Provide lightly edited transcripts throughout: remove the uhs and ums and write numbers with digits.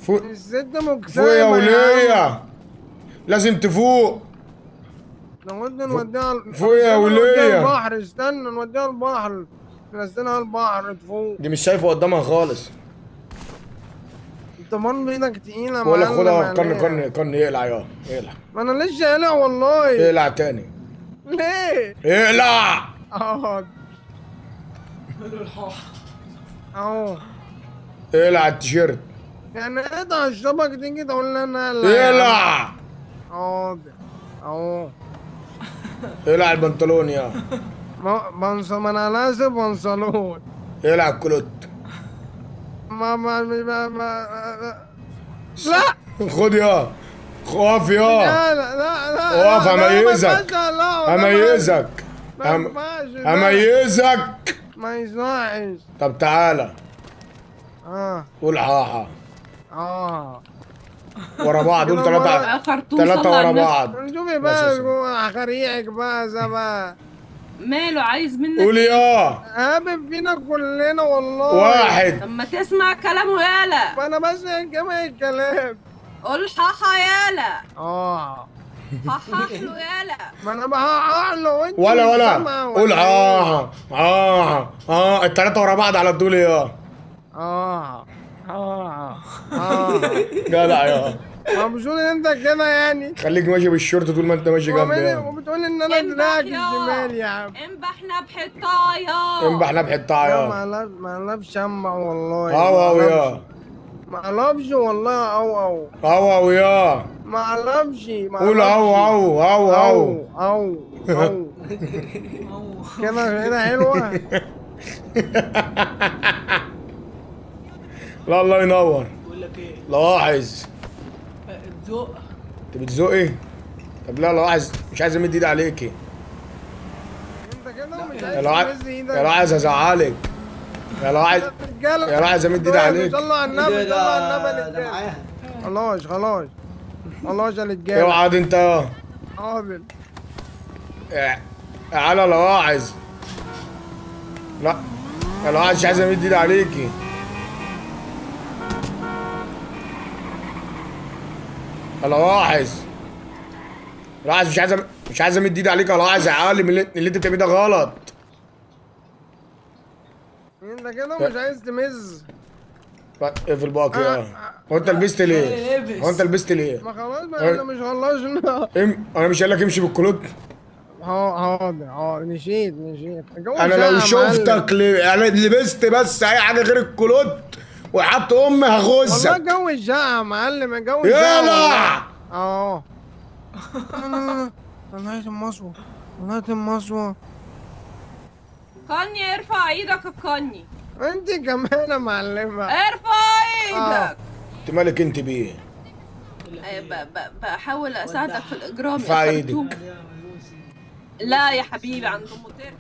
فوق. الست مكتئبة فوق يا يا عم. ولية، لازم تفوق. لابد نوديها فوق يا نوديها ولية. البحر، استنى نوديها البحر، ننزلها البحر تفوق. دي مش شايفة قدامها خالص. انت برضه ايدك تقيلة يا بقول لك معلم خدها، قرن عليها. قرن قرن، يقلع يا يقلع. ما انا لسه قالع والله. اقلع تاني. ليه؟ اقلع. اقعد اهو. اقلع التيشيرت. يعني اقطع الشبك تيجي تقول لي انا اقلع يا عم. اقلع. حاضر اهو. اقلع البنطلون يا. ما انا لازم بنصلون. اقلع الكلوت. لا خد يا. اقف يا. لا لا لا لا اقف هميزك. لا هميزك. ما ينفعش هميزك. ما يصحش. طب تعالى قول حاحة اه ورا بعض، قول ثلاثة. خرطوم ثلاثة صلى على ورا النبي. بعض. شوفي بقى خريعك بقى زبا. ماله عايز منك قول إيه؟ يا. هابب فينا كلنا والله. واحد. طب ما تسمع كلامه يالا. ما انا بسمع جميع الكلام. قول حاحا يالا. حاحا له يالا. ما انا بحقق له وانت ولا مش سامعة قول إيه؟ الثلاثة ورا بعض على طول يا. اه جدع يا. مبسوط انت كده يعني. خليك ماشي بالشورت طول ما انت ماشي جنبي يا. وبتقول ان انا دراعك الشمال يا عم. انبحنا بحطايا. انبحنا بحطها لا يا. ما لبش شمع والله. هوا يا. ما لبش والله. او هوا يا. ما لبش. قول هوا. او كده حلوه. لا الله ينور. بقول لك ايه؟ لاحظ. تزق. انت بتزقي؟ طب لا لاحظ، مش عايز امد ايدي عليكي. انت كده مش يا عايز تمز ايدك. لا عايز ازعلك. يا لا عايز. يا لا عايز امد ايدي عليك. صلوا على النبي، صلوا على ده النبي. معاها. خلاص يا رجاله. اوعى انت يا. حاضر. تعالى لا عايز. لا يا لا عايز، مش عايز امد ايدي عليكي. لاحظ. لاحظ، مش عايز امد ايدي عليك. لاحظ يا عالم، اللي انت بتعمله ده غلط. انت كده مش عايز تمز. اقفل بقى يا. هو انت لبست ليه؟ هو انت لبست ليه؟ ما خلاص ما احنا مش خلصنا. انا مش قايل لك امشي بالكلوت؟ حاضر نسيت. انا لو شفتك يعني لبست بس اي حاجه غير الكلوت وحط امي هغزك. والله جو الشقة يا معلم، جو يلا. والله المصوى، والله المصوى. كني ارفع ايدك يا كني. انت كمان يا معلمة. ارفع ايدك. انت مالك انت بيه؟ بحاول اساعدك في الاجرام يا ارفع خرطوم. ايدك. لا يا حبيبي عند ام ترك.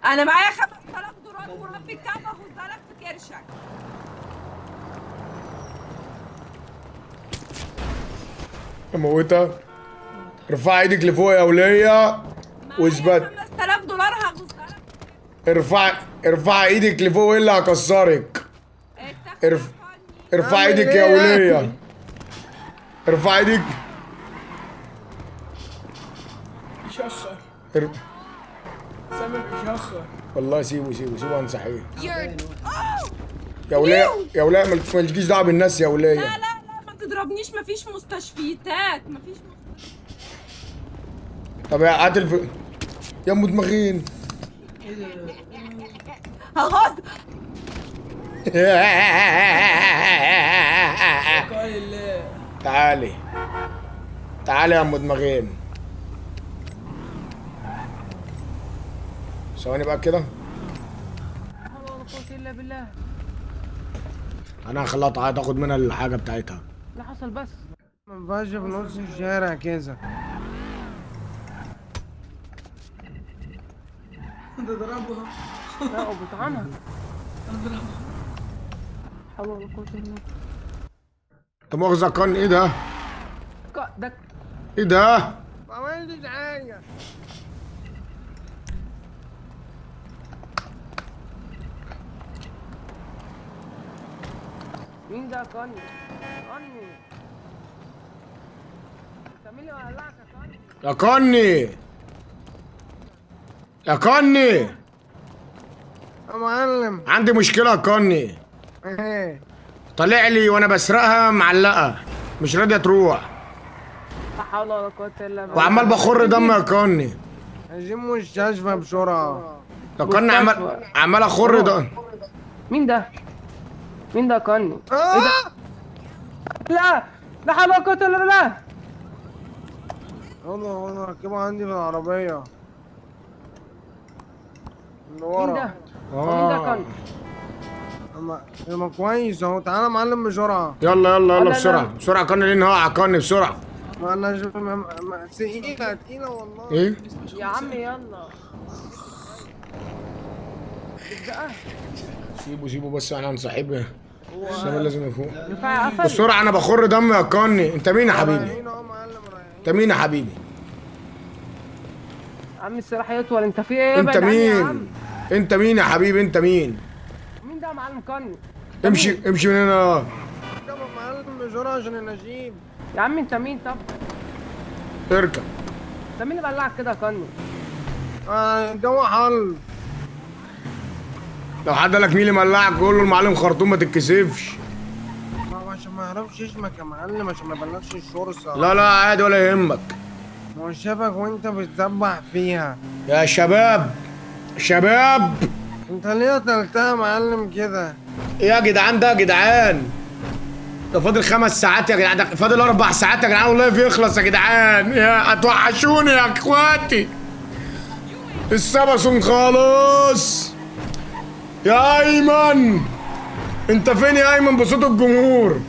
انا معايا 5000 دولار ورب الكعبه هخدها لك في كرشك. اموتها. ارفع ايدك لفوق يا ولية واثبت. 5000 دولار هخدها لك. ارفع ايدك لفوق الا هكسرك. ارفع ايدك يا ايه؟ ولية. ارفع ايدك. يشخر. ار- سامر يشخر. والله سيبه انصحيه. يا ولية يا ولية، مالكيش دعوة بالناس يا ولية. لا ما تضربنيش، مفيش مستشفيات طب يا هات يا ام دماغين. هغض. قال الله. تعالي يا ام دماغين. ثواني بقى كده. لا حول ولا قوة الا بالله. انا هخليها تاخد منها الحاجة بتاعتها. اللي حصل بس. ما ينفعش في نص الشارع كده. ده ضربها. لا وبطعنها. اضربها. حول ولا قوة الا بالله. انت مؤاخذة كان ايه ده؟ ده ايه ده؟ ما عملتش حاجة. مين ده كاني؟ كاني انت مين اللي ولعك يا كاني؟ يا كني يا كني يا معلم عندي مشكلة يا كني. ايه؟ طالع لي وانا بسرقها معلقة مش راضية تروح لا حول ولا قوة الا بالله. وعمال بخر دم يا كني. عايزين مستشفى بسرعة. يا كني عمال اخر دم. مين ده؟ مين ده كاني؟ ايه ده؟ لا لا حول ولا قوة الا بالله. يلا ركبها عندي في العربية اللي مين ده؟ ورا. مين ده كاني؟ ما كويس اهو. تعالى يا معلم بسرعة. يلا يلا لا، يلا لا. بسرعة بسرعة كني لين هقع كني بسرعة. ما انا تقيلة والله. ايه؟ يا عم يلا. سيبه بس احنا هنصاحبها. الشباب لازم يفوق رفاعي قفل. بسرعة انا بخر دم يا كني. انت مين يا حبيبي؟ رايحين اهو معلم رايحين. انت مين يا حبيبي؟ عم السلاح يطول. انت في ايه؟ انت ابعد عني يا عم. مين؟ انت مين يا حبيبي؟ انت مين؟ مين ده يا معلم كاني؟ امشي من هنا. ركب يا معلم بسرعة عشان النجيب. يا عم انت مين طب؟ اركب. انت مين اللي بلعك كده يا كاني؟ الجو حل. لو حد قالك مين اللي مولعك قول له المعلم خرطوم ما تتكسفش. عشان ما يعرفش اسمك يا معلم عشان ما يبلغش الشرطة. لا عادي ولا يهمك. ما هو شافك وانت بتسبح فيها. يا شباب انت ليه قتلتها يا معلم كده؟ ايه يا جدعان ده يا جدعان؟ ده فاضل 5 ساعات يا جدعان. ده فاضل 4 ساعات يا جدعان والله يخلص يا جدعان. يا هتوحشوني يا اخواتي. السبسون خالص. يا ايمن انت فين يا ايمن بصوت الجمهور؟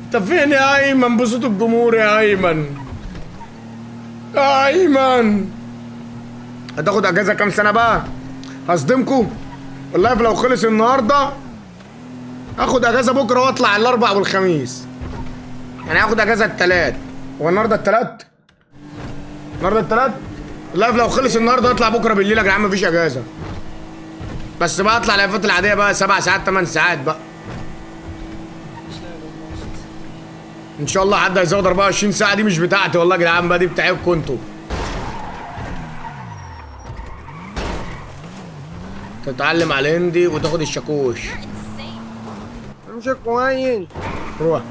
انت فين يا ايمن بصوت الجمهور يا ايمن؟ يا ايمن هتاخد اجازه كام سنه بقى؟ هصدمكوا والله لو خلص النهارده هاخد اجازه بكره واطلع الاربع والخميس. يعني هاخد اجازه التلات. هو النهارده التلات؟ اللايف لو خلص النهارده اطلع بكره بالليل يا جدعان مفيش اجازه. بس بقى اطلع اللايفات العاديه بقى 7 ساعات 8 ساعات بقى. ان شاء الله حد هيزود 24 ساعه. دي مش بتاعتي والله يا جدعان بقى، دي بتاعتكم انتوا. تتعلم على الهندي وتاخد الشاكوش. امشي كويس. روح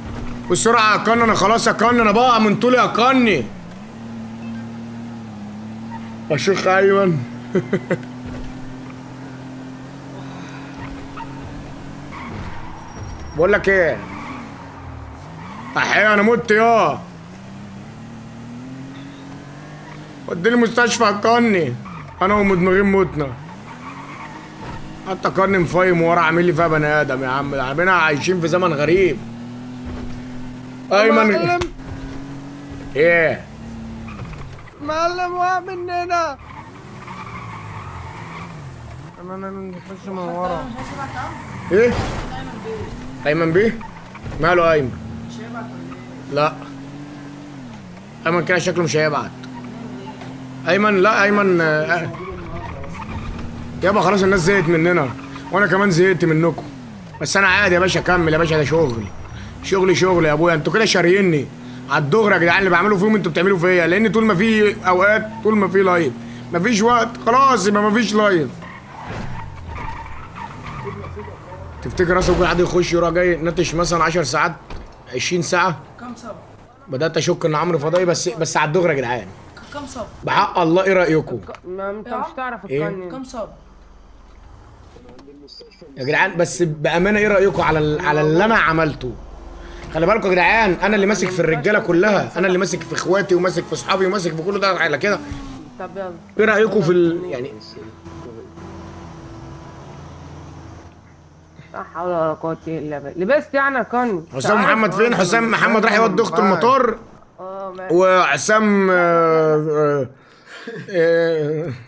بسرعه يا كني. انا خلاص يا كني انا بقى من طولي يا كني. يا شيخ ايمن بقول لك ايه احيانا انا مت يا وديني المستشفى يا كني. انا ومدمغين متنا. حتى كني مفايم ورا عامل لي فيها بني ادم يا عم. عاملين عايشين في زمن غريب. ايمن معلم ايه؟ معلم وقع مننا. انا نخش من ورا. ايه؟ ايمن بيه؟ ماله ايمن؟ لا ايمن كده شكله مش هيبعت. ايمن لا ايمن يابا خلاص الناس زهقت مننا وانا كمان زهقت منكم. بس انا عادي يا باشا اكمل يا باشا. ده شغلي يا ابويا. انتوا كده شاريني على الدغري يا جدعان. اللي بعمله فيهم انتوا بتعملوا فيا. لان طول ما في اوقات طول ما في لايف مفيش وقت خلاص يبقى مفيش لايف. تفتكر اصلا ممكن حد يخش يروح جاي نتش مثلا 10 ساعات 20 ساعه؟ كم صب؟ بدات اشك ان عمرو فضائي بس على الدغري يا جدعان. كم صب؟ بحق الله ايه رايكم؟ ما انت مش تعرف إيه؟ الكاني. كم صب؟ يا جدعان بس بامانه ايه رايكم على اللي انا عملته؟ خلي بالكم يا جدعان انا اللي ماسك في الرجاله كلها. انا اللي ماسك في اخواتي وماسك في اصحابي وماسك في كل ده على كده. طب يلا. ايه رايكم في يعني لا حول ولا قوة الا بالله. لبست يعني يا كاني. حسام محمد فين؟ حسام محمد راح يودي اخته المطار. ماشي. وحسام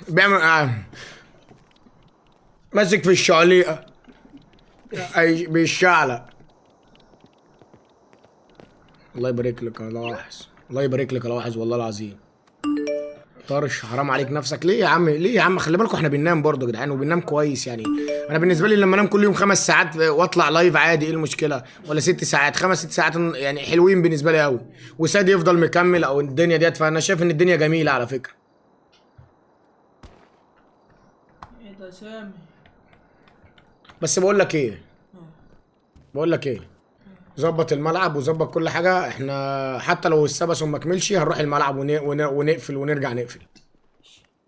بيعمل ماسك في الشعليقه اي بالشعلق. الله يبارك لك يا لاحظ. الله يبارك لك يا لاحظ والله العظيم. طرش حرام عليك نفسك. ليه يا عم خلي بالكم احنا بننام برضه يا جدعان وبننام كويس يعني. انا بالنسبه لي لما انام كل يوم 5 ساعات واطلع لايف عادي، ايه المشكله؟ ولا 6 ساعات، 5 6 ساعات يعني حلوين بالنسبه لي قوي، وسادي يفضل مكمل او الدنيا ديت، فانا شايف ان الدنيا جميله على فكره. ايه ده سامي؟ بس بقول لك ايه، ظبط الملعب وظبط كل حاجه، احنا حتى لو السبسون ما كملش هنروح الملعب ونقفل ونرجع نقفل،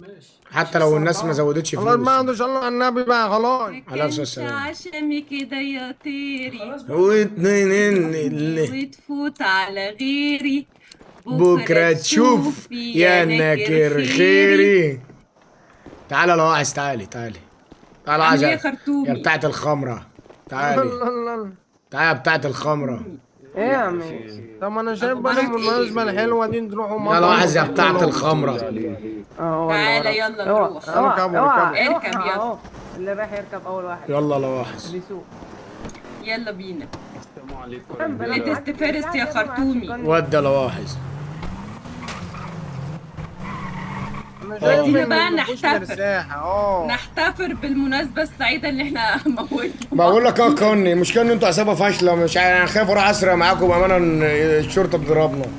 ماشي. حتى لو الناس ما زودتش خلاص فلوس. بقى، صلوا على النبي بقى خلاص. على أساس كنت السلام. عشمي كده يا طيري خلاص بقى. وتفوت على غيري بكره تشوف يا ناكر خيري. تعالى لو عايز، تعالى عامل عايز ايه يا خرطومي؟ بتاعت الخمره، تعالى يا بتاعت الخمره. ايه يا عم؟ طب انا شايف بقى المناسبة الحلوة دي نروحوا يلا عايز يا بتاعت الخمره. تعالى يلا نروح. اركب يلا. اللي رايح يركب اول واحد. يلا لواحظ. بيسوق. يلا بينا. ليتست فيرست يا خرطومي. ودي لواحظ. ودينا بقى نحتفل. مرتاحة نحتفل بالمناسبة السعيدة اللي احنا موتنا. بقول لك اه كوني، المشكله ان انتوا عصابه فاشله، مش انا خايف اروح اسرق معاكم بامانه ان الشرطه تضربنا. بقول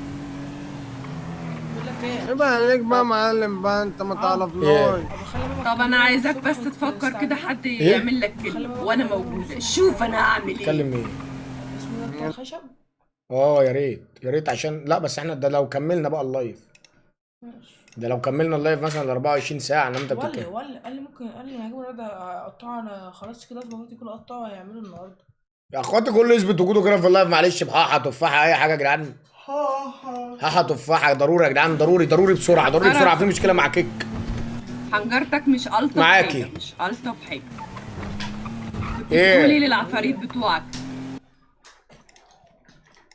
لك ايه؟ يبقى عليك بقى معلم بقى، انت ما تعرفناش. ابو خلي بالك. طب انا عايزك بس تفكر كده حد يعمل لك كلمة وانا موجودة. شوف انا هعمل ايه. تكلم مين؟ اسمه ده بتاع الخشب؟ يا ريت عشان لا، بس احنا ده لو كملنا بقى اللايف، ماشي. ده لو كملنا اللايف مثلا ال 24 ساعه انما انت بتتكلم. قال لي ممكن، قال لي انا هجيبه النهارده اقطعه، انا خلاص كده اظبط كل قطعه هيعملوا النهارده. يا اخواتي كله يثبت وجوده كده في اللايف، معلش بحاحه تفاحه اي حاجه يا جدعان. حاحه تفاحه ضروري يا جدعان، ضروري بسرعه، في مشكله مع كيك. حنجرتك مش ألطف معاكي. حاجة، مش ألطف حاجة. ايه؟ قولي للعفاريت بتوعك.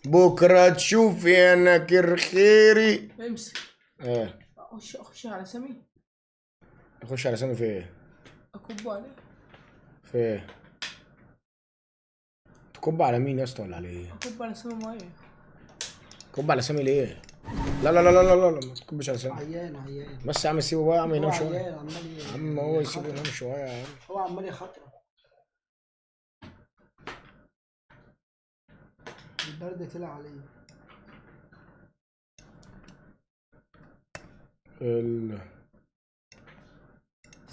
بكره تشوف يا ناكر خيري. امسك. ايه؟ اخش على سامي. اخش على سامي في ايه؟ اكبه عليه. في ايه؟ تكب على مين يا اسطى ولا على ايه؟ اكبه على سامي ميه. تكب على سامي ليه؟ لا ما تكبش على سامي. عيان بس يا عم سيبه بقى يا عم ينام هو شويه. عيان عمال يا عم هو يسيبه ينام شويه يا عم. هو عمال يخاطره. البرد طلع عليه.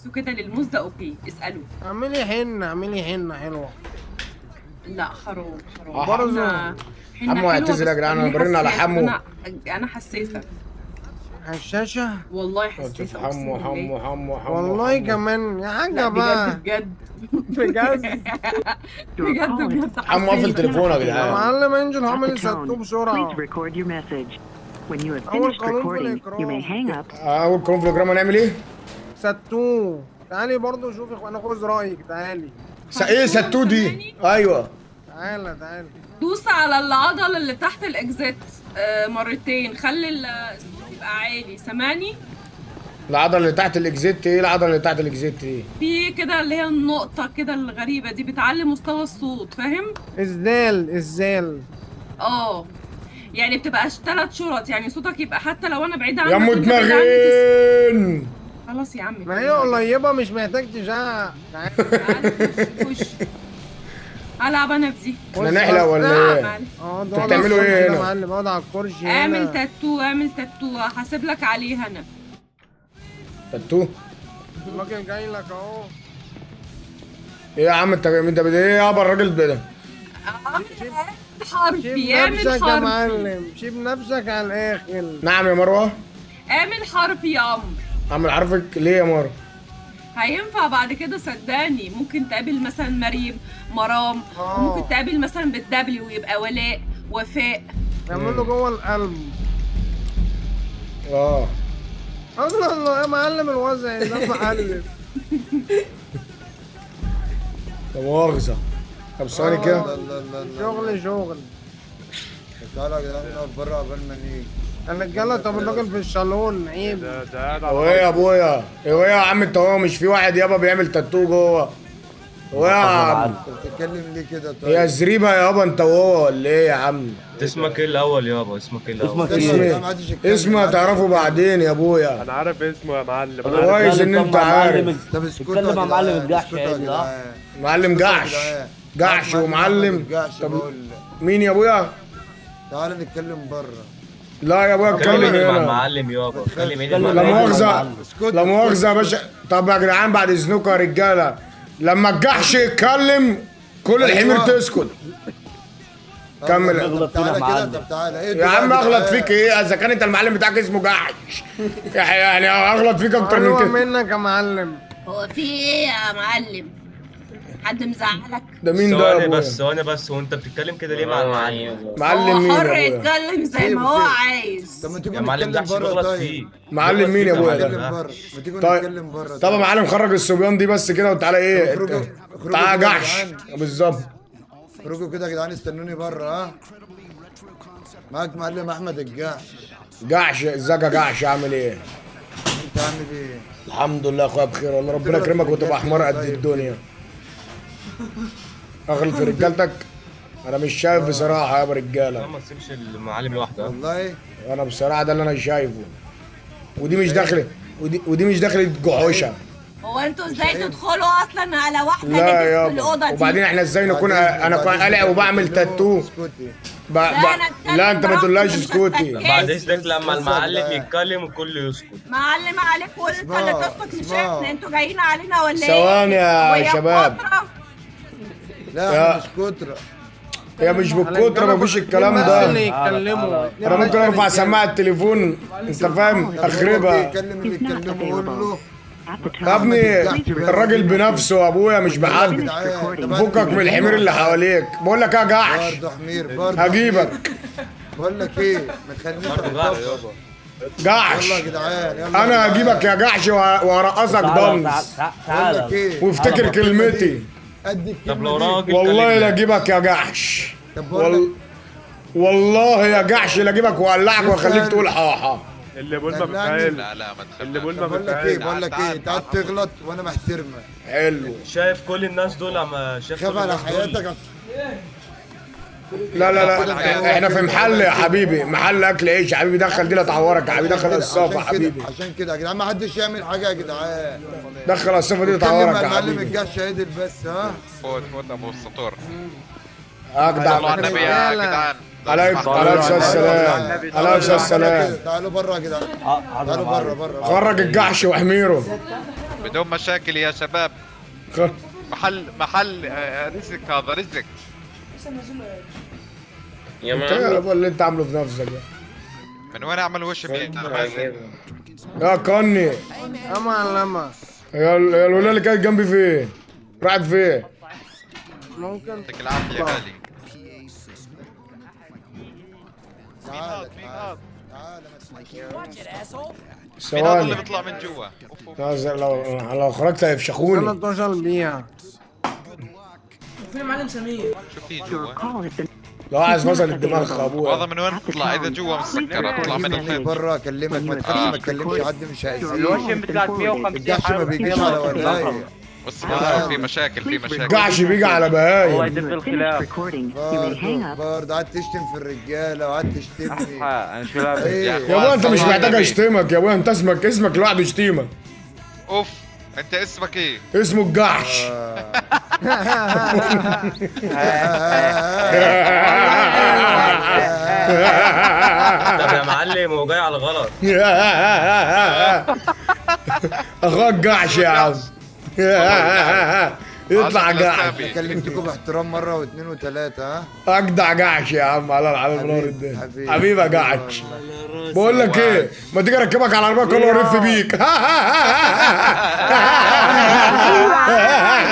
سو كده للموز ده اوكي، اسألوا. اعملي حنة حلوة. لا حرام برضه. حمو اعتذر يا جدعان، انا برن على حمو. انا حساسة حشاشة. والله حساسة. حمو والله كمان يا حاجة بقى. بجد بجد. حمو قافل تليفونه يا يا جدعان. معلم انجل هعمل ستو بسرعة. Please record your message. When you have أول finished قانون في recording, you may الإكرام. hang up. اول قانون في الاجرام هنعمل ايه؟ ستو. تعالي برضو شوفي انا خذ رأيك، تعالي. ايه ستو دي؟ ايوه تعالى. دوس على العضلة اللي تحت الاكزيت مرتين، خلي الصوت يبقى عالي. سامعني؟ العضله اللي تحت الاكزيت. ايه العضله اللي تحت الاكزيت دي؟ في كده اللي هي النقطة كده الغريبة دي بتعلي مستوى الصوت، فاهم؟ الزال. يعني بتبقاش 3 شرط، يعني صوتك يبقى حتى لو انا بعيدة عنك يا ام وأنت بعيد عني دماغين. خلاص يا عم. ما هي قريبة مش محتاج تشعق. تعالى خش. العب انا بدي. احنا نحلق ولا ايه؟ انتوا بتعملوا ايه هنا؟ يا معلم اقعد على الكرسي هنا. اعمل تاتو هحاسب لك عليه انا. تاتو؟ الراجل جاي لك اهو. ايه يا عم انت ايه يابا الراجل ده؟ حرفي شيب اعمل نفسك يا حرفي. معلم، شيب نفسك على الاخر. نعم يا مروه؟ اعمل حرفي يا عمرو. اعمل عارفك ليه يا مروه؟ هينفع بعد كده صدقني. ممكن تقابل مثلا مريم، مرام، وممكن تقابل مثلا بالدبليو ويبقى ولاء، وفاء. اعمله جوه القلب. الله يا معلم الوزع ده معلم. لا مؤاخذة. طب ثواني كده. شغل. تعالوا يا جدعان نقف بره قبل ما نيجي. الرجاله طب الراجل في الصالون عيب. هو ايه يا ابويا؟ ايه يا عم انت؟ هو مش في واحد يابا بيعمل تاتو جوه؟ هو يا عم انت بتتكلم ليه كده طيب؟ هي زريبه يابا انت وهو ولا ايه يا عم؟ اسمك ايه الاول يابا؟ اسمك ايه الاول؟ اسمه هتعرفه بعدين يا ابويا. انا عارف اسمه يا معلم. كويس ان انت عارف. طب اسكتوا اتكلم يا معلم جدعان، الجحش اسكتوا يا عادي، جدعان. معلم جعش جعش ومعلم. جعش طب بقول. مين يا ابويا؟ تعال نتكلم بره. لا يا ابويا اتكلم اتكلم مع هنا. المعلم يابا، اتكلم هنا لا مع مؤاخذة اسكت. لا مؤاخذة يا باشا. طب يا جدعان بعد اذنكم يا رجالة، لما الجحش يتكلم كل الحمير تسكت. كمل. طب تعالى كده، طب تعالى ايه يا عم اغلط فيك ايه؟ اذا كان انت المعلم بتاعك اسمه جحش يعني اغلط فيك اكتر من حلوة كده. منك يا معلم. هو في ايه يا معلم؟ حد مزعلك؟ ده مين ده يا ثواني ابويا؟ بس ثواني بس، وانت بتتكلم كده ليه مع المعلم؟ معلم هو مين يا حر ابويا؟ يتكلم زي ما هو عايز. طب ما تيجي يا معلم نتكلم جحش بره بيغلط طيب. فيه. معلم مين يا ابويا ده؟ نتكلم بره، ما تيجي طيب. نتكلم بره. طب يا معلم خرج الصبيان دي بس كده وتعالى ايه؟ اخرجوا- اخرجوا تعالى كده يا جحش جدعان. بالظبط. اخرجوا كده يا جدعان، استنوني بره. ها معاك معلم احمد الجحش. جحش ازيك يا جحش عامل ايه؟ انت عامل ايه؟ الحمد لله يا اخويا بخير والله، ربنا يكرمك وتبقى حمار قد الدنيا. اغلط في رجالتك؟ انا مش شايف بصراحه يا ابو لا رجاله. ما تسيبش المعلم لوحده. والله انا بصراحه ده اللي انا شايفه. ودي مش داخله ودي مش داخله جحوشه. هو انتوا ازاي تدخلوا اصلا على واحده لا لبس في يابا. الاوضه دي؟ وبعدين احنا ازاي نكون انا قلع وبعمل تاتو؟ اسكتي. لا انت ما تقولهاش اسكتي. بعد اذنك لما بص يا المعلم جدعان. يتكلم الكل يسكت. معلم عليك وانت اللي اسمعوا، تسكت مش اسمعوا. احنا، انتوا جايين علينا ولا ايه؟ ثواني يا وهي شباب. فترة؟ لا يا- احنا مش كترة. هي مش بالكتره مفيش الكلام بس ده. اللي يتكلموا. انا ممكن ارفع سماعه التليفون انت فاهم اخربها. يتكلم اللي يتكلمه قول له. At the يا time, ابني الراجل بنفسه يا ابويا مش بحد. جدعان فكك من الحمير اللي حواليك. بقول لك يا جحش برضه حمير برضه. هجيبك. بقول لك ايه، ما تخلينيش برضه أغلط. جحش يلا يا جدعان يلا. انا هجيبك يا جحش وهرقصك دنس. بقول لك ايه، وافتكر كلمتي. قد الكلمة طب لو دي. راجل والله كلمني. لا اجيبك يا جحش. طب بقول لك والله يا جحش لا اجيبك واقلعك واخليك تقول حاحا. اللي بقول ما دلعني. بتفعل. لا ما تخافش. اللي بقول ما بقول لك ايه، بتفعل. بقول لك ايه، انت قاعد تغلط وانا محترمك. حلو. شايف كل الناس دول لما شاف خاف كل على الناس دول. حياتك. لا احنا في محل يا حبيبي، محل اكل عيش يا حبيبي. دخل دي لا تعورك يا حبيبي. دخل الصافه يا حبيبي. عشان كده يا جدعان ما حدش يعمل حاجه يا جدعان. دخل الصافه دي لا اتكلم تعورك مع يا المعلم حبيبي. الجاش عدل بس. ها فوت ابو السطور. اجدع. صلوا على النبي يا جدعان. عليك الصلاه والسلام. عليك الصلاه والسلام. تعالوا بره يا جدعان. تعالوا بره. خرج الجحش وحميره. بدون مشاكل يا شباب. محل رزق، هذا رزق. انت يا ابو اللي انت عامله في نفسك ده. من وين اعمل وش بيه؟ يا كني يا معلمة يا الولايه اللي كانت جنبي فين؟ راحت فين؟ ممكن يعطيك العافيه يا غالي. تعال مين هذا اللي ثواني. بيطلع من جوا؟ لو خرجت هيفشخوني. انا اتصل بيها. وفين المعلم سمير؟ شو في your جوا؟ call has been لو عايز فصل الدماغ هذا ابويا. من وين بتطلع؟ اذا جوا مسكره تطلع من استني الخير. بره اكلمك، ما تخافش ما تكلمش حد مش هيأذيك. الوشم بتاعت 150 الجحش ما بيجيش على ولاية. بس في مشاكل في مشاكل. الجحش بيجي على الله بهايم. يدب finished الخلاف. recording. You may hang up. برضه قعدت تشتم في الرجاله وقعدت تشتمني. انا مش بلعب. ايه يا ابويا انت مش صلوا على محتاج النبي. اشتمك يا ابويا. انت اسمك لوحده يشتمك. اوف انت اسمك ايه؟ اسمه الجحش. طب يا معلم هو جاي على الغلط. اخوك جحش يا عم. يطلع جحش. كلمتكم باحترام مره واثنين وثلاثه. ها اجدع جحش يا عم على العالم نور الدنيا. حبيبي. حبيبي يا جحش. بقول لك ايه، ما تيجي اركبك على العربيه كله والف بيك.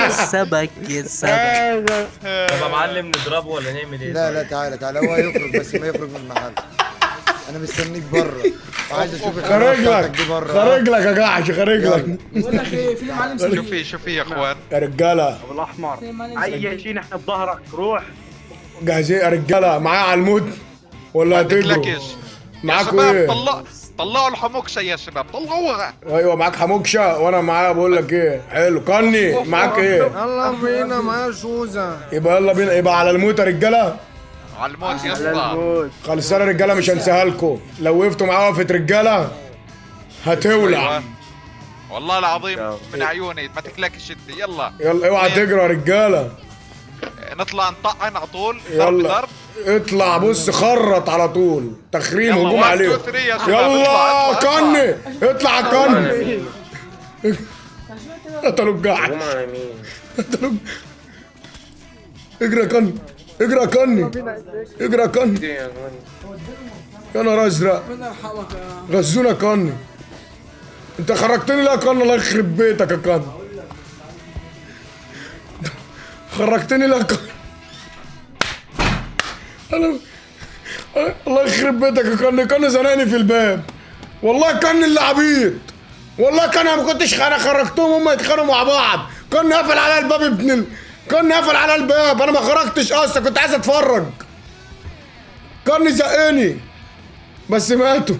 السبك يا السبك. طب يا معلم نضربه ولا نعمل ايه؟ لا تعالى هو يخرج بس ما يخرج من المحل. انا مستنيك بره وعايز اشوف الخبره خارج بتاعتك لك دي بره. خارج لك يا جحش خارج لك. بقول لك ايه، فين المعلم سمير؟ شو في يا اخوان؟ يا رجاله والاحمر فين المعلم سمير؟ اي شيء احنا بظهرك روح. جاهزين يا رجاله؟ معايا على الموت ولا هتجروا؟ لكش يا معاكوا شباب. ايه؟ طلعوا الحموكشه يا شباب، طلعوها. ايوه معاك حموكشه وانا معايا. بقول لك ايه، حلو كني معاك ايه؟ يلا بينا معايا شوزة. يبقى يلا بينا. يبقى على الموت يا رجاله. على الموت يا اسطى. خلصانه يا رجاله مش هنساها لكم. لو وقفتوا معايا وقفه رجاله هتولع. والله العظيم من عيوني ما تكلكش انت. يلا يلا اوعى تجري يا رجاله. نطلع نطعن على طول. ضرب يلا ضرب. اطلع بص خرط على طول تخريم يلا، هجوم 1 عليه. 2 3 يا شباب. يلا اطلع. كني اطلع على كني. قتلوا الجعد. هجوم على مين؟ قتلوا اجري يا كني اجري يا كني اجري يا كني. يا جماعة. يا نهار ازرق ربنا يرحمك يا غزونا يا كني. انت خرجتني ليه يا كني؟ الله يخرب بيتك يا كني. خرجتني ليه يا كني؟ الله يخرب بيتك يا كني. كني زنقني في الباب والله. كني اللي عبيط والله. كني ما كنتش انا خرجتهم هم يتخانقوا مع بعض. كني قافل على الباب كني قافل على الباب. انا ما خرجتش اصلا كنت عايز اتفرج. كني زقني بس ماتوا.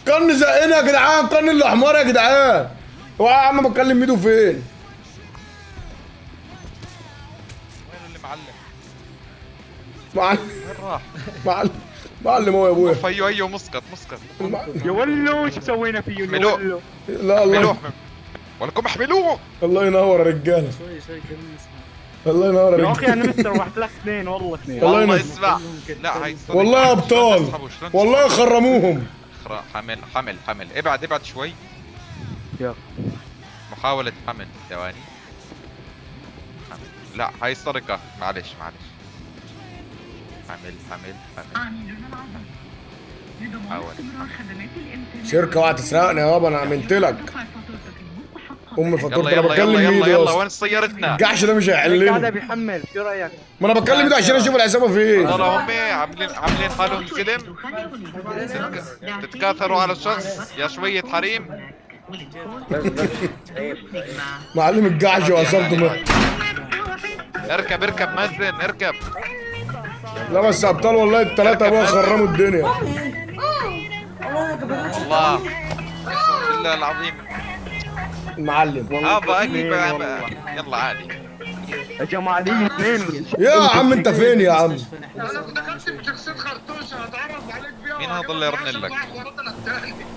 كني زقني يا جدعان. كني اللي حمار يا جدعان. هو يا عم بتكلم ميدو فين؟ وين اللي معلم؟ معلم وين راح؟ معلم هو يا ابويا. ايوه مسقط. يا ولو ايش سوينا فيه يا ملوء. ولو؟ لا الله احملوه ولكم احملوه. الله ينور يا رجاله. الله ينور يا يا اخي رجاله. انا مستر واحد لك اثنين والله اثنين. والله والله ينور. اسمع. لا هاي الصديقة. والله يا شلون ابطال تسحبوا؟ شلون والله خرموهم. حمل. ابعد شوي. يلا. محاولة حمل. ثواني. لا هاي السرقة. معلش. حمل. حاول. شركه اوعى تسرقني يابا. انا امنت لك. امي فاتورتي. انا بكلم ميدو يا يلا اسطى. وين سيارتنا؟ الجحش ده مش هذا هيحلني. بيحمل شو رايك؟ ما انا بكلم ميدو عشان اشوف العصابه فين. ترى هم عاملين حالهم سلم. تتكاثروا على شخص يا شوية حريم. معلم الجحش وعصابته اركب مازن اركب. لا بس ابطال والله الثلاثه ابويا خرموا الدنيا. والله اقسم بالله العظيم. المعلم هذا يلا عادي. يا جماعه دي اثنين. يا عم انت فين يا عم؟ مين هذا اللي يرن لك؟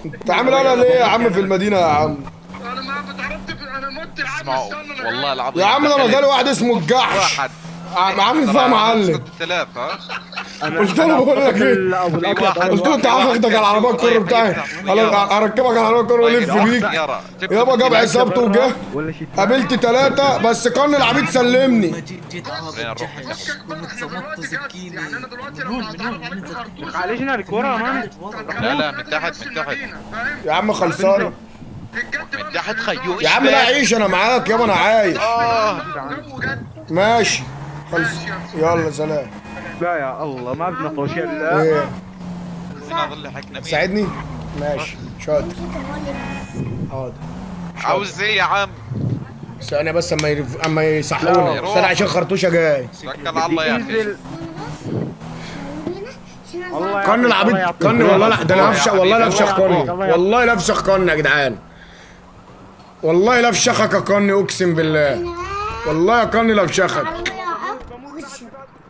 انت عامل انا ليه يا عم في المدينه يا عم؟ اسمعوا والله العظيم. يا عم ده انا جالي واحد اسمه الجحش عامل فيها معلم. ثلاثة. قلت له بقول لك ايه؟ قلت له تعالى اخدك على العربيه الكره بتاعي. اركبك على العربيه الكره والف بيك. يابا جاب عصابته وجه. قابلت ثلاثه بس كان العبيد سلمني. عالجنا الكوره مان. لا من تحت. يا عم خلصانه. من تحت خيو. يا عم لا عيش انا معاك يابا انا عايش. ماشي خلص. يلا سلام. لا يا الله ما بنطوش الا. ايه نظل حكنا مين؟ ساعدني. ماشي شاطر. حاضر. عاوز ايه يا عم؟ ثانية بس اما يصحوني. استنى عشان خرطوشة جاي. توكل على الله يا اخي. كن العبيط كن والله. لا ده انا هفشخ والله. لا افشخ كني والله. لا افشخ كني يا جدعان. والله لا افشخك يا كني اقسم بالله. والله يا كني لا افشخك.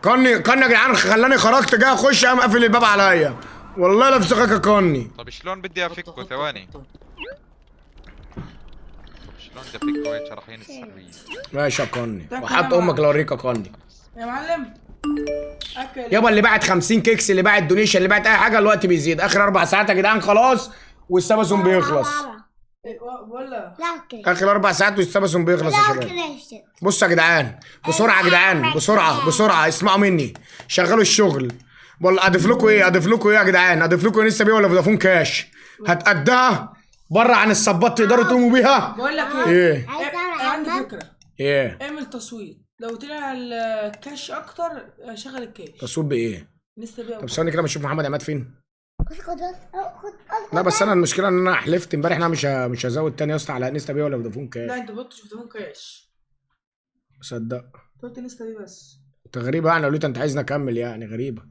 كني يا جدعان خلاني خرجت جاي اخش قام قافل الباب عليا. والله لا افشخك يا كني. طب شلون بدي افكه؟ ثواني. شلون بدي افكه؟ وين شراحين السرية؟ ماشي يا كني. وحط امك لو اوريك يا كني. يا معلم اكل يابا اللي باعت 50 كيكس اللي باعت دونيشن اللي باعت اي حاجه الوقت بيزيد. اخر 4 ساعات يا جدعان خلاص والسبسون بيخلص. ولا اخر 4 ساعات والسبسون بيخلص يا شباب. بصوا يا جدعان بسرعه يا جدعان بسرعه اسمعوا مني. شغلوا الشغل. والله اضيف لكم ايه يا جدعان؟ اضيف لكم لسه بيه ولا فودافون كاش؟ هتقدها بره عن الصبات تقدروا تقوموا بيها. بقول لك ايه عندي فكره. ايه اعمل تصويت لو طلع الكاش اكتر شغل الكاش. تصويت بايه؟ لسه بيه. طب ثانيه كده ما اشوف محمد عماد فين. لا بس انا المشكله ان انا حلفت امبارح انا مش هزود تاني يا اسطى على انستا بيه ولا فودافون كاش. لا انت ما قلتش فودافون كاش. صدق قلت انستا بيه بس. انت غريبه يعني. قلت انت عايزني اكمل يعني غريبه.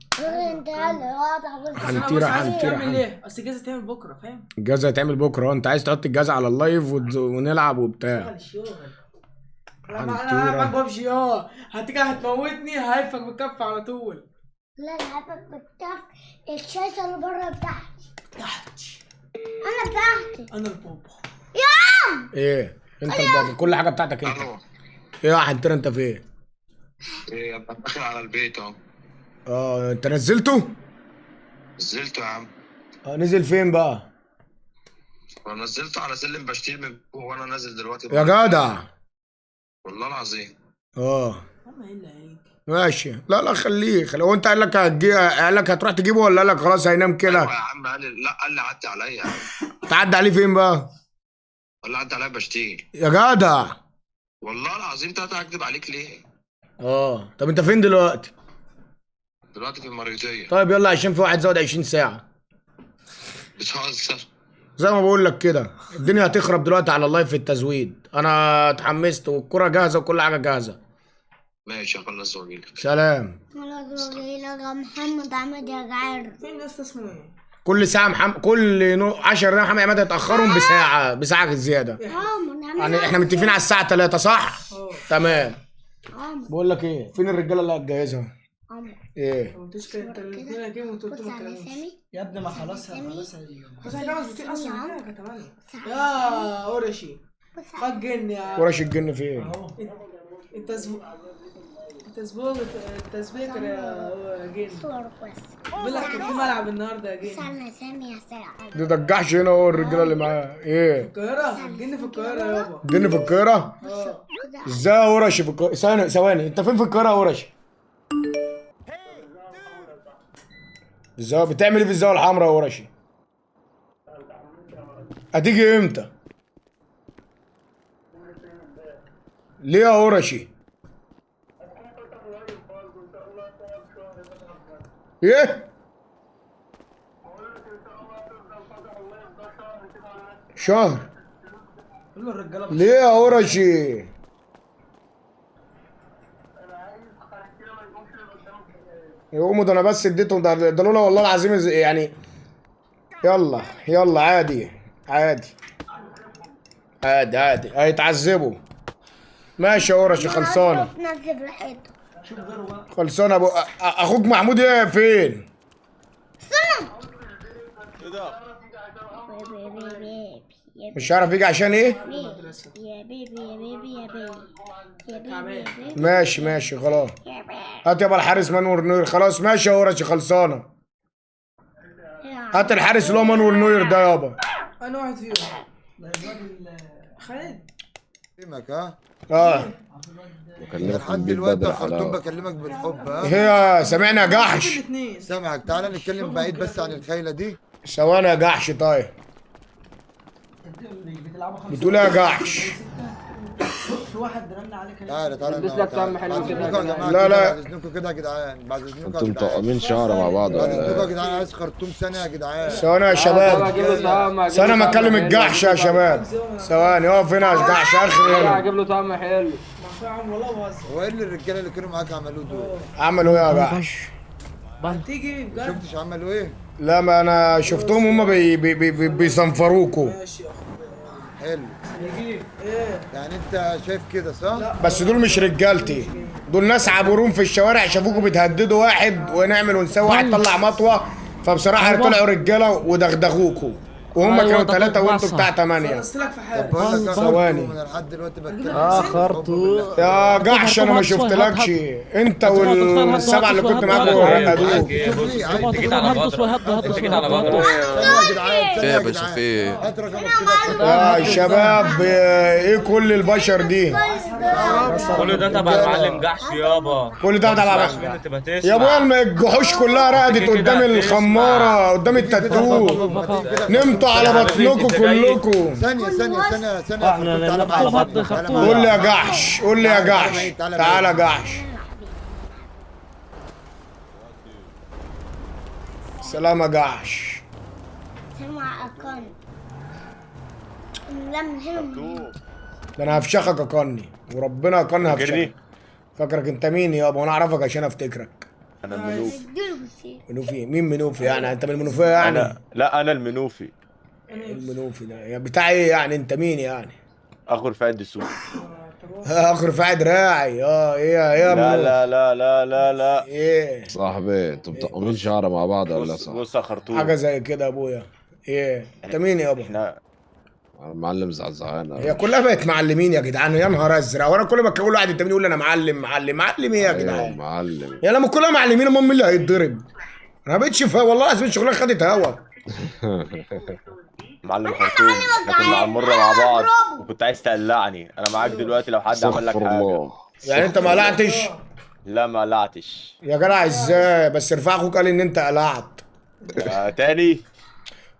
هنطير ليه؟ اصل الجايزه تعمل بكره فاهم؟ الجايزه هتعمل بكره. انت عايز تحط الجايزه على اللايف ونلعب وبتاع. انا معاك ببجي هتيجي هتموتني ههفك بالكف على طول. لا انا ههفك بالكف. الشاشه اللي بره بتاعتي. انا بتاعتي. انا البابا. ايه انت البابا، كل حاجه بتاعتك انت. ايه يا حنتر انت فين؟ ايه ابقى داخل على البيت اهو. انت نزلته؟ نزلته يا عم. نزل فين بقى؟ انا نزلته على سلم بشتيل من فوق وانا نازل دلوقتي يا جدع والله العظيم. اما ايه اللي هيجي؟ ماشي. لا خليه. هو انت قال لك قال لك هتروح تجيبه ولا قال لك خلاص هينام كده؟ ايوه يا عم قال لي لا، قال لي عدي عليا. تعدي عليه فين بقى؟ قال لي عدي عليا بشتيل. يا جدع والله العظيم تلاته هكدب عليك ليه؟ طب انت فين دلوقتي؟ دلوقتي في المريوطيه. طيب يلا عشان في واحد زود 20 ساعة. بتهزر. زي ما بقول لك كده الدنيا هتخرب دلوقتي على اللايف في التزويد. انا اتحمست والكرة جاهزة وكل حاجة جاهزة. ماشي اخلص واجيلك. سلام. يا محمد عماد يا جعر. فين الناس اسمه ايه؟ كل ساعة كل 10 دقايق محمد عماد هيتأخرهم بساعة زيادة. يعني احنا متفقين على الساعة 3 صح؟ تمام. بقول لك ايه، فين الرجالة اللي هتجهزها؟ ايه؟ ما قلتش كده، انت الاثنين هجيبهم وانت قلت ما تكلمش. يا ابني ما خلاص بس هيجوز بتين اصلا حاجه كمان. يا اورشي خد جن يا ورش الجن في ايه؟ اهو. انت سبوكر يا جن. بيقول لك كان في ملعب النهارده يا جن. استنى سامي يا ساعة. ده دجحش هنا هو الرجالة اللي معاه. ايه؟ القاهره، الجن في القاهره يابا. الجن في القاهرة؟ ازاي يا ورش في القاهرة؟ ثواني انت فين في القاهرة يا ورش؟ ازاي بتعمل ايه في الزاوية الحمراء يا ورشي؟ هتيجي امتى؟ ليه يا ورشي؟ ايه؟ شهر؟ ليه يا ورشي؟ يقوموا ده انا بس اديتهم ده لولا والله العظيم يعني. يلا عادي هيتعذبوا. ماشي يا ورشي خلصانه. خلصانه ابو اخوك محمود ايه فين؟ مش عارف يجي عشان ايه؟ يا بيبي يا بيبي يا بيبي يا بيبي. ماشي خلاص. هات يابا الحارس منور نوير. خلاص ماشي يا ورشي خلصانه. هات الحارس اللي هو منور نوير ده يابا. انا واحد فيهم. خالد. بكلمك ها؟ بكلمك لحد دلوقتي خرطوم بكلمك بالحب ها؟ هي سامعني يا جحش؟ سامعك. تعالى نتكلم بعيد بس عن الخيله دي. ثواني يا جحش. طيب بتقول ايه يا جحش؟ في واحد رن عليك. تعالى البس لك طعم حلو كده. لا بعد اذنكم كده يا جدعان. بعد اذنكم يا انتوا جدعان. مطقمين شعر مع بعض بعد ولا اذنكم يا ايه؟ جدعان. عايز خرطوم ثانيه يا جدعان. ثواني يا شباب. ثواني ما اكلم الجحش يا شباب. ثواني اقف هنا يا جحش اخر هنا. هجيب له طعم حلو. والله بهزر. هو ايه اللي الرجاله اللي كانوا معاك عملوه دول؟ عملوا ايه يا جحش؟ تيجي بجد. شفتش عملوا ايه؟ لا ما انا شفتهم هما بيصنفروكوا. ماشي يا اخويا. حلو. ايه يعني انت شايف كده صح؟ بس دول مش رجالتي، دول ناس عبورون في الشوارع شافوكوا بتهددوا واحد ونعمل ونسوي واحد طلع مطوه، فبصراحه طلعوا رجاله ودغدغوكوا وهم كانوا 3 وانتوا بتاع 8. بس لك في حاجه. طب بقول لك ثواني. انا لحد دلوقتي بتكلم خرطوم. يا جحش انا ما شفتلكش انت والسبعه اللي كنت معاك ورقدوك. انت جيت على بطل. انت جيت على بطل. ثانيه يا جدعان. ايه يا باشا في ايه؟ هات رقمك كده. يا شباب ايه كل البشر دي؟ كل ده تبع المعلم جحش يابا. كل ده تبع يا ابويا الجحوش كلها رقدت قدام الخماره قدام التاتو. نمتوا على بطنكم كلكم. ثانيه قول لي يا جحش تعالى يا جحش. سلام يا جحش. سمع أكون. لا من هنا. ده انا هفشخك اقني وربنا اقني هفشخك. فاكرك انت مين يابا وانا اعرفك عشان افتكرك. انا المنوفي. منوفي؟ مين منوفي يعني؟ انت من المنوفيه يعني؟ لا انا المنوفي. المنوفي ده يعني بتاع ايه يعني؟ انت مين يعني؟ اخو رفاعي الدسوقي. اخو رفاعي دراعي. ايه لا ايه صاحبي انتوا مطقمين شعر مع بعض ولا صح؟ بص يا خرطوم. حاجه زي كده يا ابويا. ايه انت مين يابا؟ احنا معلم زعزعان. هي كلها بقت معلمين يا جدعان، يا نهار ازرق. وانا كل ما اقول واحد انت مين يقول لي انا معلم. معلم ايه يا جدعان؟ معلم يا لما كلها معلمين امال مين اللي هيتضرب؟ انا ما بقتش والله العظيم شغلانه خدت هوا. معلم خرطوم، احنا كنا على المره مع بعض وكنت عايز تقلعني. انا معاك دلوقتي لو حد عمل لك حاجه. يعني انت ما قلعتش؟ لا ما قلعتش يا جدع ازاي بس؟ رفاع اخوك قال ان انت قلعت. تاني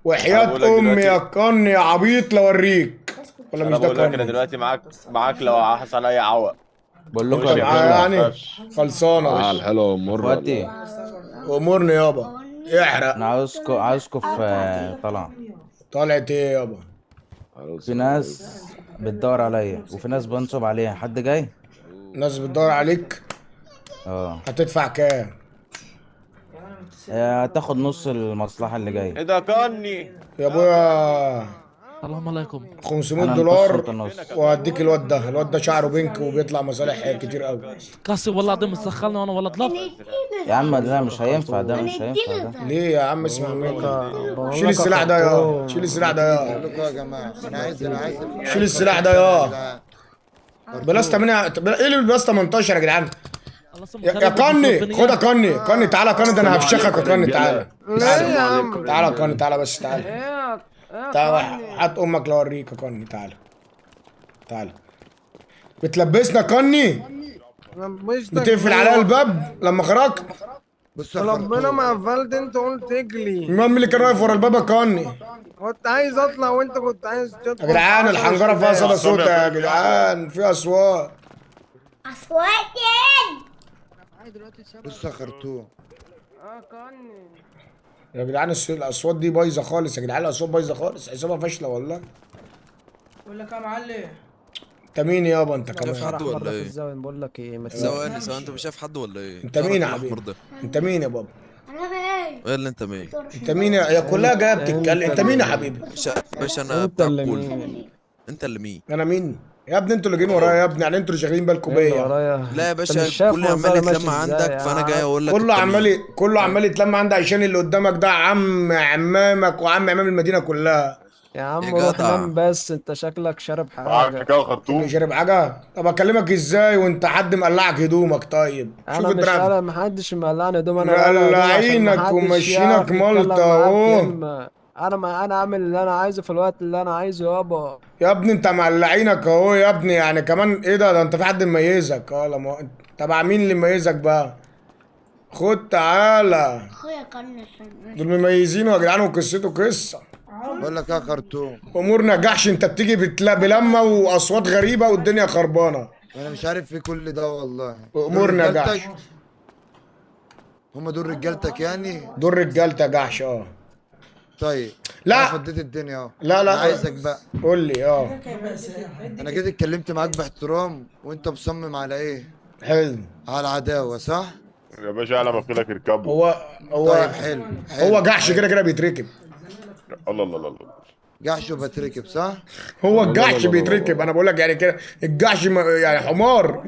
وحياة امي يا قني يا عبيط لوريك. ولا مش ده بقول لك انا قني؟ دلوقتي معاك لو حصل اي عوق. بقول لكم انت معايا يعني خلصانه. الحلو مر. امورني يابا احرق. انا عاوزكم في طلعت ايه يابا؟ في ناس بتدور عليا وفي ناس بنصب عليها. حد جاي؟ ناس بتدور عليك؟ هتدفع كام؟ هتاخد نص المصلحة اللي جاية. ايه ده كني يا ابويا؟ اللهم عليكم. $500 وهديك الواد ده شعره بينك وبيطلع مصالح كتير قوي. كاسي والله العظيم مسخلنا وانا ولد لف. يا عم ده مش هينفع ده. ليه يا عم؟ اسمع مني. شيل السلاح ده يا شيل السلاح ده يا يا جماعه انا عايز شيل السلاح ده يا بلاس 8. ايه اللي بلاس 18 يا جدعان؟ يا قني خدها قني تعالى قني ده انا هفشخك يا قني. تعالى تعالى قني تعالى بس تعالى هات امك لو اوريك يا قني. تعالى بتلبسنا قني؟ بتقفل عليا الباب لما خرجت؟ بص ربنا ما قفلت انت قلت اجلي. المهم اللي كان واقف ورا الباب يا قني. كنت عايز اطلع وانت كنت عايز تدخل. يا جدعان الحنجره فيها صدى صوت يا جدعان، فيها اصوات. بص يا خرطوم يا جدعان الاصوات دي بايظه خالص يا جدعان. الاصوات بايظه خالص، حسابها فاشله والله. بقول لك يا معلم انت مين يابا انت كمان؟ حد ولا ايه؟ بقول لك ايه ثواني انت مش شايف حد ولا ايه؟ انت مين يا حبيبي؟ انت مين يا بابا؟ ايه اللي انت مين؟ انت مين يا كلها جايه بتتكلم. انت مين يا حبيبي؟ باشا انا بتاع كل. انت اللي مين؟ انا مين؟ يا ابني انتوا اللي جايين ورايا يا ابني، يعني انتوا اللي شاغلين بالكم بيا. لا يا باشا كله عمال يتلم عندك فانا جاي اقول لك كله عمال يتلم عندك عشان اللي قدامك ده عمامك وعم عمام المدينه كلها. يا عم روح نام بس، انت شكلك شارب حاجه. شارب حاجه؟ طب اكلمك ازاي وانت حد مقلعك هدومك؟ طيب شوف انت انا محدش مقلعني هدوم. انا مقلعينك وماشيينك ملطه اهو. انا عامل اللي انا عايزه في الوقت اللي انا عايزه يابا. يا ابني انت مقلعينك اهو يا ابني. يعني كمان ايه ده انت في حد مميزك؟ لا تبع مين اللي مميزك بقى؟ خد تعالى دول مميزين يا جدعان وقصته قصه. بقول لك يا خرطوم امورنا جحش. انت بتيجي بلمه واصوات غريبه والدنيا خربانه. انا مش عارف في كل ده والله. امورنا جحش. هم دول رجالتك يعني؟ دول رجالتك جحش طيب لا انا فضيت الدنيا اهو. لا انا عايزك بقى قول لي انا جيت اتكلمت معاك باحترام وانت مصمم على ايه؟ حلو على العداوه صح؟ يا باشا على ما لك اركبه. هو طيب حلو هو جحش كده بيتركب. الله جحش وبتركب صح؟ هو الجحش بيتركب. انا بقول لك يعني كده الجحش يعني حمار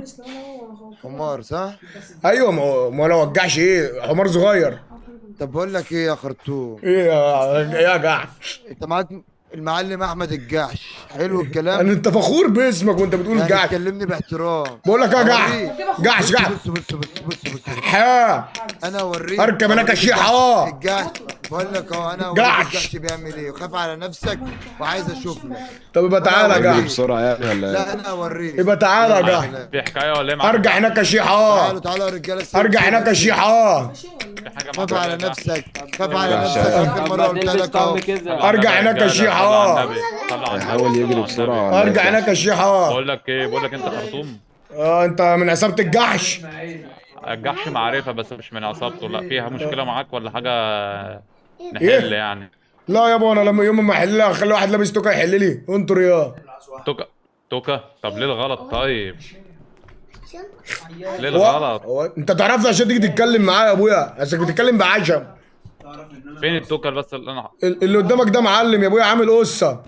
صح؟ ايوه ما لو الجحش ايه حمار صغير. طب بقول لك ايه يا خرطوم؟ ايه يا جحش؟ انت معاك المعلم احمد الجحش. حلو الكلام. انت فخور باسمك وانت بتقول يعني جحش. كلمني باحترام. بقول لك يا جحش بص ها انا اوريك. اركب انا كشيحه الجحش. بقول لك اهو انا اوريك الجحش بيعمل ايه وخاف على نفسك وعايز اشوف لك. طب يبقى تعالى يا جحش بسرعه يعني ولا لا انا اوريك. يبقى تعالى يا جحش. في حكايه ولا ايه؟ ارجع هناك كشيحه. تعالوا يا رجاله. ارجع هناك كشيحه. خاف على نفسك. خاف على نفسك. اخر مره قلت لك اهو. ارجع هناك كشيحه. هيحاول يجري بسرعه. ارجع هناك كشيحه. بقول لك انت خرطوم. انت من عصابه الجحش. الجحش معرفه بس مش من عصابته. لا فيها مشكله معاك ولا حاجه نحل يعني؟ لا يابا انا لما يوم ما احلها اخلي واحد لابس توكه يحل لي. انطر يا توكه. طب ليه الغلط طيب؟ ليه الغلط؟ انت تعرفني عشان تيجي تتكلم معايا يا ابويا عشان بتتكلم بعشم. فين التوكل بس اللي قدامك ده معلم يا ابويا عامل قصه.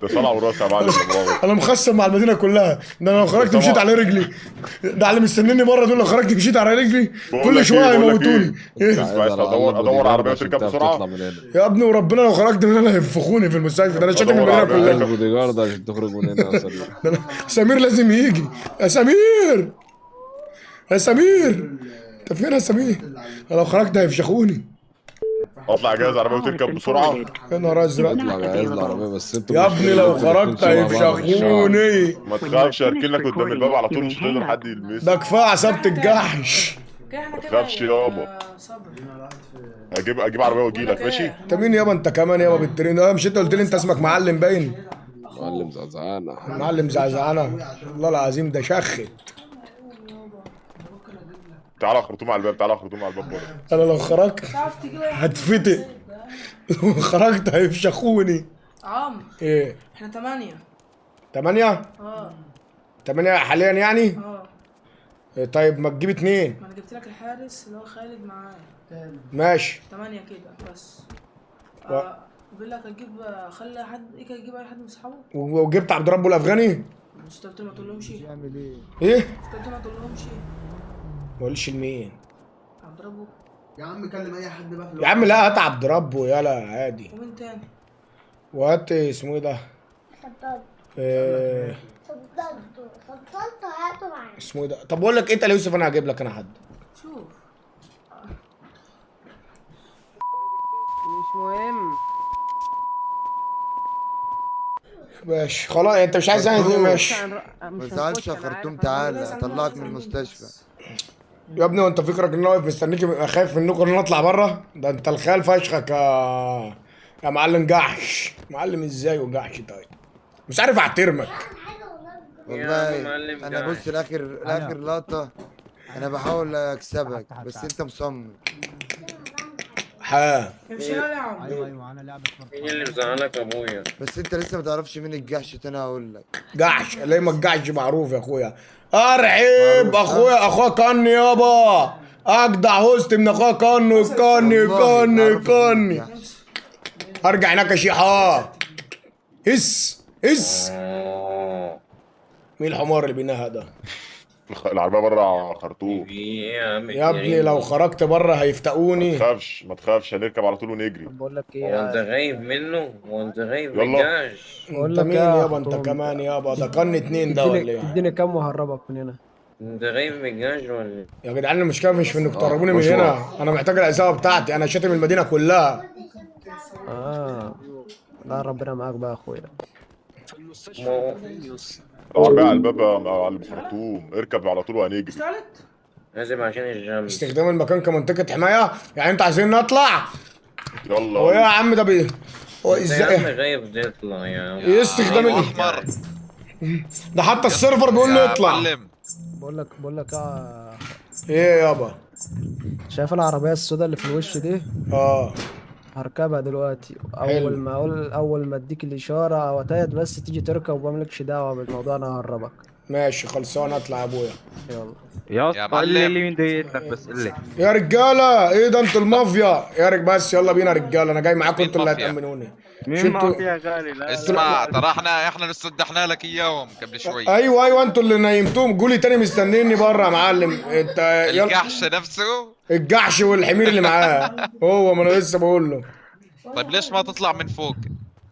ده صلع وراسي يا معلم. انا مخصم مع المدينه كلها، ده انا لو خرجت مشيت على رجلي، ده اللي مستنيني بره دول، لو خرجت مشيت على رجلي كل شويه هيموتوني. ادور عربيه وتركب بسرعه يا ابني وربنا لو خرجت من هنا هينفخوني في المستشفى، ده انا شاتم المدينه كلها. البودي جارد عشان تخرج من هنا يا صديقي. سمير لازم يجي. يا سمير يا سمير انت فين يا سمير؟ لو خرجت هيفشخوني. اطلع جاهز عربيه وتركب بسرعه. يا نهار ازرق. اطلع جاهز العربيه بس انتوا يا ابني لو خرجت هيفشخوني. ما تخافش، اركن لك قدام الباب على طول، مش هتقدر حد يلمسك. ده كفايه عصابه الجحش. ما تخافش يابا، اجيب عربيه واجي لك. ماشي. انت مين يابا انت كمان يابا بالترين؟ مش انت قلت لي انت اسمك معلم باين؟ معلم زعزعانه. معلم زعزعانه والله العظيم ده شخت. تعالى خرطوم على الباب، تعالى خرطوم على الباب بره. انا لو خرجت هتفتق، لو خرجت هيفشخوني. عمرو ايه؟ احنا 8. 8؟ 8 حاليا يعني؟ اه. طيب ما تجيب 2. ما انا جبت لك الحارس اللي هو خالد معايا. ماشي. 8 كده بس. بقول لك اجيب، خلي حد يجيب اي حد من اصحابه. وجبت عبد ربه الافغاني؟ مش انت قلت ما تقولهمش؟ يعمل ايه؟ انت قلت ما تقولهمش. ما قولش لمين؟ عبد ربه. يا عم كلم اي حد بقى في يا عم لا، هات عبد ربه يلا عادي. ومين تاني؟ وهات اسمه ايه ده؟ فضلته هاته معايا. اسمه ايه ده؟ طب بقول لك انت يا يوسف انا هجيب لك انا حد. شوف مش مهم. ماشي خلاص انت مش عايز يعني ماشي. ما تزعلش يا خرطوم، تعالى اطلعك من المستشفى. يا ابني وانت فكرك ان انا واقف مستنيك يبقى خايف منكم ان انا اطلع بره؟ ده انت الخيال فشخك يا معلم جحش. معلم ازاي وجحش؟ طيب مش عارف احترمك والله. انا بص لاخر لقطه انا بحاول اكسبك بس انت مصمم. امشي يا عم. ايوه انا لعبه مين اللي مزعلك يا ابويا؟ بس انت لسه ما تعرفش مين الجحش، انا هقول لك. جحش ليه؟ ما الجحش معروف يا اخويا. ارحب اخويا كني يابا، اجدع هوست من اخويا كني. ارجع هناك يا شيحه. اس مين الحمار اللي بينها ده؟ العربيه بره خرطوم. يا ابني لو خرجت بره هيفتقوني. ما تخافش هنركب على طول ونجري. بقول لك ايه؟ هو انت غايب منه؟ هو انت غايب يلا. منجاش؟ انت مين يابا انت كمان يابا؟ ده كان 2 ده ولا ايه؟ اديني كام وهربك من هنا. انت غايب منجاش ولا ايه؟ يا جدعان المشكله مش في انكم تقربوني من هنا، انا محتاج العصابه بتاعتي، انا شاتم المدينه كلها. لا ربنا معاك بقى يا اخويا. العربيه على الباب على الخرطوم، اركب على طول وهنجري. لازم عشان الجنب. استخدام المكان كمنطقه حمايه، يعني انتوا عايزين نطلع؟ يلا. هو ايه يا عم ده هو ازاي؟ يا عم غايب ده يطلع يا ايه استخدام احمر ده؟ حتى السيرفر بيقول له اطلع. بقول لك ايه يابا؟ شايف العربيه السوداء اللي في الوش دي؟ هركبها دلوقتي. اول ما اديك الاشاره او اتايد بس تيجي تركب ومالكش دعوه بالموضوع، انا ههربك. ماشي خلصان اطلع يا ابويا. يلا يا معلم. اللي من دقيقتك بس اللي يا رجاله ايه ده؟ انتوا المافيا يا رجاله. بس يلا بينا رجاله، انا جاي معاكم انتوا اللي هتامنوني. مين مافيا يا غالي؟ لا اسمع ترى احنا اللي صدحنا لك اياهم قبل شوي. ايوه انتوا اللي نيمتوهم. قولي تاني مستنيني بره يا معلم. انت الجحش نفسه، الجحش والحمير اللي معاه هو، ما انا لسه بقول له. طيب ليش ما تطلع من فوق؟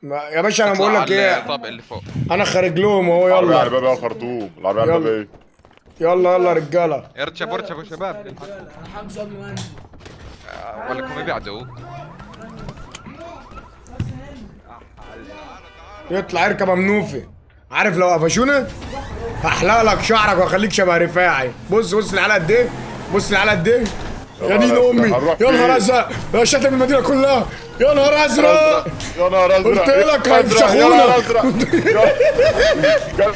يا باشا انا بقول لك ايه، الطابق اللي فوق انا خارج لهم اهو. يلا العربيه على الباب يا خرطوم، العربيه على الباب ايه؟ يلا يا رجاله. اركبوا شباب. ولكم يبعدوا. يطلع اركب منوفي. عارف لو قفشونا هحلق لك شعرك واخليك شبه رفاعي. بص العلقه قد ايه، بص العلقه قد ايه. يا دين امي يا نهار ازرق، يا شاتم المدينه كلها. يا نهار ازرق قلت لك هيفشخونا.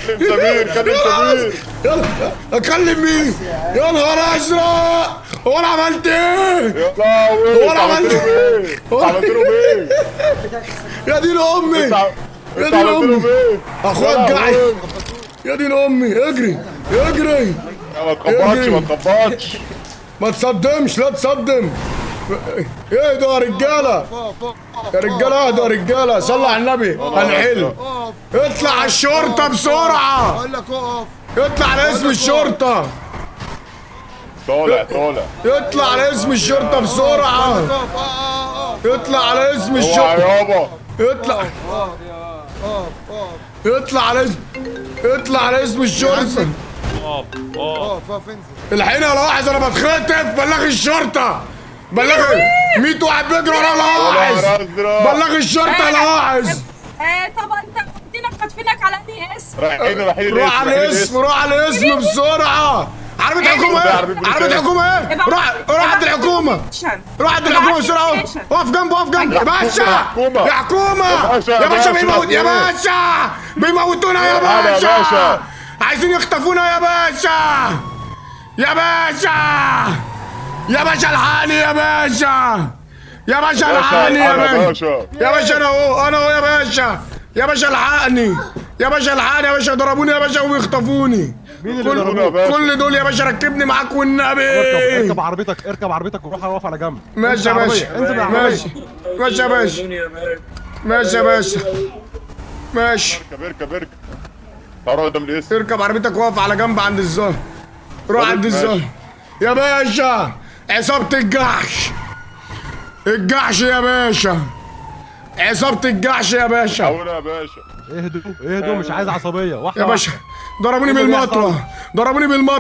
كلم سمير يلا اكلم مين؟ يا نهار ازرق هو انا عملت ايه؟ هو انا عملت ايه؟ يا دين امي اخويا الجعي. يا دين امي اجري ما تخبطش ما تصدمش، لا تصدم. اهدوا يا رجاله، يا رجاله اهدوا يا رجاله، صلوا على النبي هنحل. اطلع على الشرطه بسرعه، اقول لك اقف. اطلع على اسم الشرطه، طالع اطلع على اسم الشرطه بسرعه، اطلع على اسم الشرطه يابا، اطلع اطلع على اسم، اطلع على اسم الشرطه. اقف انزل. الحين يا لاحظ انا بتخطف، بلغ الشرطه، بلغ 100 واحد بيجري ورا لاحظ، بلغ الشرطه يا لاحظ. طب انت ودينك خاطفينك على انهي اسم؟ رايحين روح على الاسم، روح على الاسم بسرعه. عربية حكومة ايه؟ عربية حكومة ايه؟ روح عند الحكومة، روح عند الحكومة بسرعة. اقف جنبه، اقف جنبه يا باشا، يا حكومة يا باشا، بيموت يا باشا، بيموتونا يا باشا، عايزين يخطفونا يا باشا، يا باشا، يا باشا الحقني يا باشا، يا باشا الحقني يا باشا، يا باشا انا اهو يا باشا، يا باشا الحقني، يا باشا الحقني يا باشا، ضربوني يا باشا وبيخطفوني. مين اللي ضربونا يا باشا؟ كل دول يا باشا، ركبني معاك والنبي. اركب عربيتك وروح اقف على جنب. ماشي يا باشا، انزل ماشي ماشي يا باشا، ماشي يا باشا، ماشي. اركب تعال قدام الاسم. اركب عربيتك واقف على جنب عند الظهر، روح عند الظهر يا باشا. عصابة الجحش يا باشا، عصابة الجحش يا باشا. حاولوا يا باشا. اهدوا مش عايز عصبيه. يا باشا ضربوني بالمطوه، ضربوني بالمطوه.